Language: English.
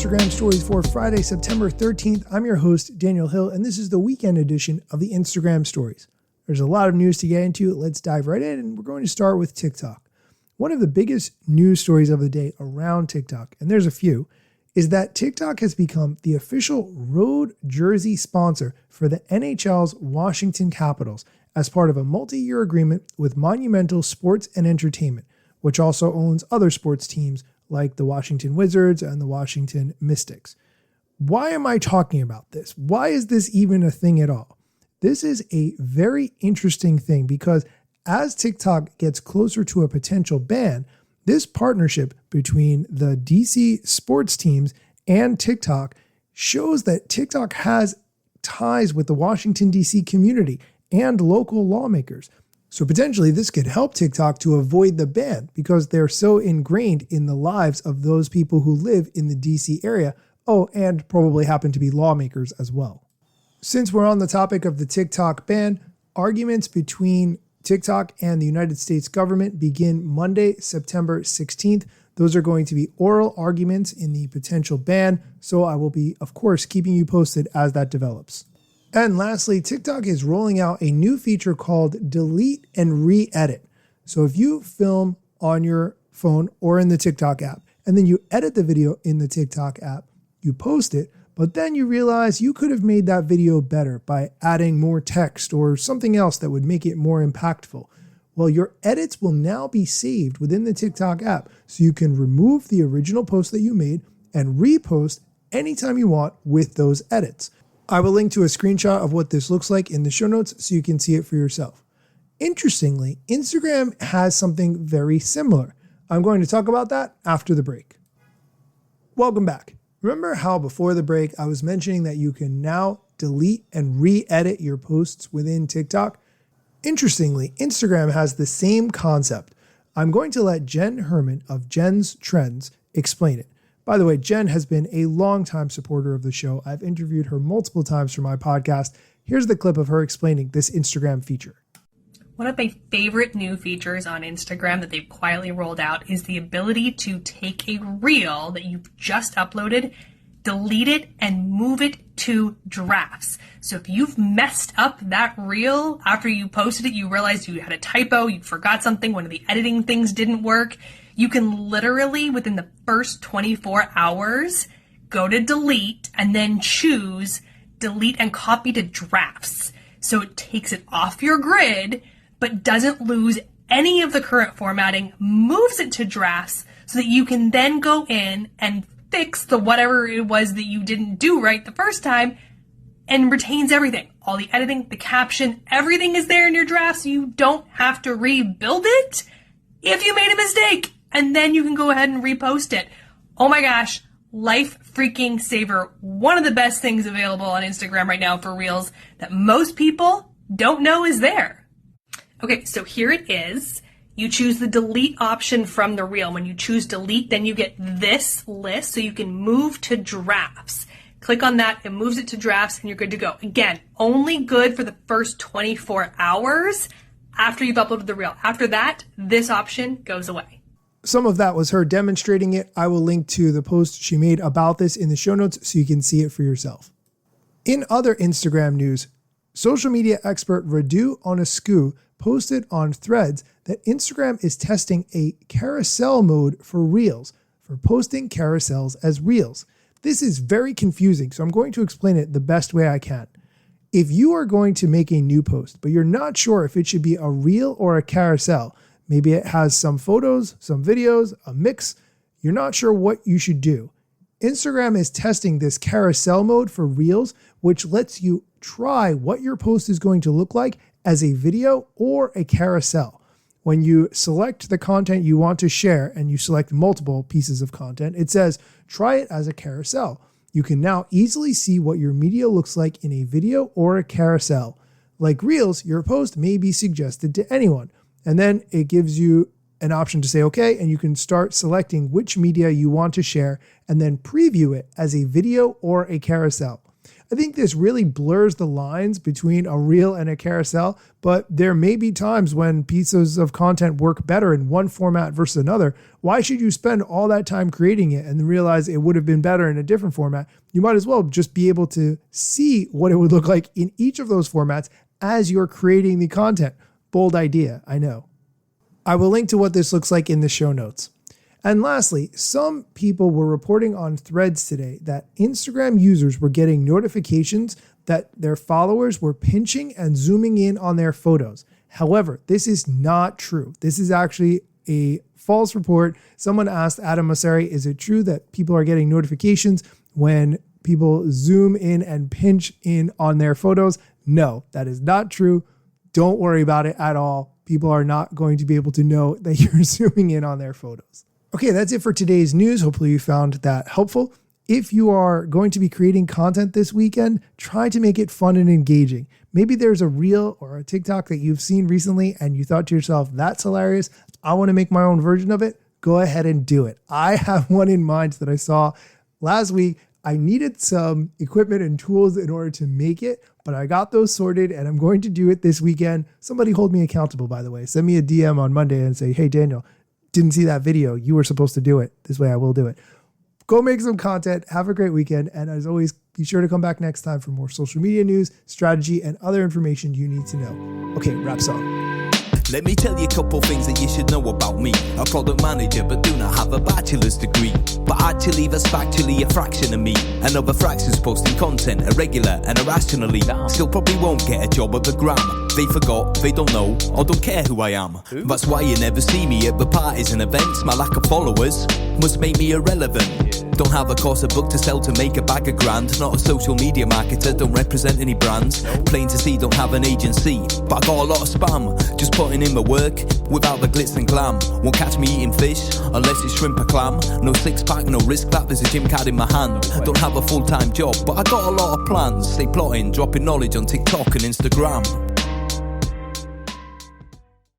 Instagram stories for Friday, September 13th. I'm your host, Daniel Hill, and this is the weekend edition of the Instagram stories. There's a lot of news to get into. Let's dive right in, and we're going to start with TikTok. One of the biggest news stories of the day around TikTok, and there's a few, is that TikTok has become the official road jersey sponsor for the NHL's Washington Capitals as part of a multi-year agreement with Monumental Sports and Entertainment, which also owns other sports teams like the Washington Wizards and the Washington Mystics. Why am I talking about this? Why is this even a thing at all? This is a very interesting thing because as TikTok gets closer to a potential ban, this partnership between the DC sports teams and TikTok shows that TikTok has ties with the Washington, DC community and local lawmakers. So potentially this could help TikTok to avoid the ban because they're so ingrained in the lives of those people who live in the DC area. Oh, and probably happen to be lawmakers as well. Since we're on the topic of the TikTok ban, arguments between TikTok and the United States government begin Monday, September 16th. Those are going to be oral arguments in the potential ban, so I will be, of course, keeping you posted as that develops. And lastly, TikTok is rolling out a new feature called Delete and Re-Edit. So if you film on your phone or in the TikTok app, and then you edit the video in the TikTok app, you post it, but then you realize you could have made that video better by adding more text or something else that would make it more impactful. Well, your edits will now be saved within the TikTok app, so you can remove the original post that you made and repost anytime you want with those edits. I will link to a screenshot of what this looks like in the show notes so you can see it for yourself. Interestingly, Instagram has something very similar. I'm going to talk about that after the break. Welcome back. Remember how before the break I was mentioning that you can now delete and re-edit your posts within TikTok? Interestingly, Instagram has the same concept. I'm going to let Jen Herman of Jen's Trends explain it. By the way, Jen has been a longtime supporter of the show. I've interviewed her multiple times for my podcast. Here's the clip of her explaining this Instagram feature. One of my favorite new features on Instagram that they've quietly rolled out is the ability to take a reel that you've just uploaded, delete it, and move it to drafts. So if you've messed up that reel after you posted it, you realized you had a typo, you forgot something, one of the editing things didn't work, you can literally, within the first 24 hours, go to delete and then choose delete and copy to drafts. So it takes it off your grid, but doesn't lose any of the current formatting, moves it to drafts so that you can then go in and fix the whatever it was that you didn't do right the first time and retains everything. All the editing, the caption, everything is there in your draft so you don't have to rebuild it if you made a mistake. And then you can go ahead and repost it. Oh my gosh, life freaking saver. One of the best things available on Instagram right now for Reels that most people don't know is there. Okay, so here it is. You choose the delete option from the reel. When you choose delete, then you get this list so you can move to drafts. Click on that, it moves it to drafts, and you're good to go. Again, only good for the first 24 hours after you've uploaded the reel. After that, this option goes away. Some of that was her demonstrating it. I will link to the post she made about this in the show notes so you can see it for yourself. In other Instagram news, social media expert Radu Onescu posted on Threads that Instagram is testing a carousel mode for Reels, for posting carousels as Reels. This is very confusing, so I'm going to explain it the best way I can. If you are going to make a new post, but you're not sure if it should be a reel or a carousel, maybe it has some photos, some videos, a mix, you're not sure what you should do. Instagram is testing this carousel mode for Reels, which lets you try what your post is going to look like as a video or a carousel. When you select the content you want to share and you select multiple pieces of content, it says, try it as a carousel. You can now easily see what your media looks like in a video or a carousel. Like Reels, your post may be suggested to anyone. And then it gives you an option to say, okay, and you can start selecting which media you want to share and then preview it as a video or a carousel. I think this really blurs the lines between a reel and a carousel, but there may be times when pieces of content work better in one format versus another. Why should you spend all that time creating it and realize it would have been better in a different format? You might as well just be able to see what it would look like in each of those formats as you're creating the content. Bold idea, I know. I will link to what this looks like in the show notes. And lastly, some people were reporting on Threads today that Instagram users were getting notifications that their followers were pinching and zooming in on their photos. However, this is not true. This is actually a false report. Someone asked Adam Mosseri, is it true that people are getting notifications when people zoom in and pinch in on their photos? No, that is not true. Don't worry about it at all. People are not going to be able to know that you're zooming in on their photos. Okay, that's it for today's news. Hopefully you found that helpful. If you are going to be creating content this weekend, try to make it fun and engaging. Maybe there's a reel or a TikTok that you've seen recently and you thought to yourself, that's hilarious. I want to make my own version of it. Go ahead and do it. I have one in mind that I saw last week. I needed some equipment and tools in order to make it, but I got those sorted and I'm going to do it this weekend. Somebody hold me accountable, by the way. Send me a DM on Monday and say, hey, Daniel, didn't see that video. You were supposed to do it. This way I will do it. Go make some content. Have a great weekend. And as always, be sure to come back next time for more social media news, strategy, and other information you need to know. Okay, wraps up. Let me tell you a couple things that you should know about me. A product manager but do not have a bachelor's degree, but actually that's factually a fraction of me. Another fraction's posting content irregular and irrationally. Still probably won't get a job at the Gram. They forgot, they don't know, or don't care who I am. That's why you never see me at the parties and events. My lack of followers must make me irrelevant. Don't have a course, a book to sell to make a bag of grand. Not a social media marketer, don't represent any brands. Plain to see, don't have an agency, but I got a lot of spam. Just putting in my work without the glitz and glam. Won't catch me eating fish unless it's shrimp or clam. No six pack, no wrist clap, there's a gym card in my hand. Don't have a full-time job, but I got a lot of plans. Stay plotting, dropping knowledge on TikTok and Instagram.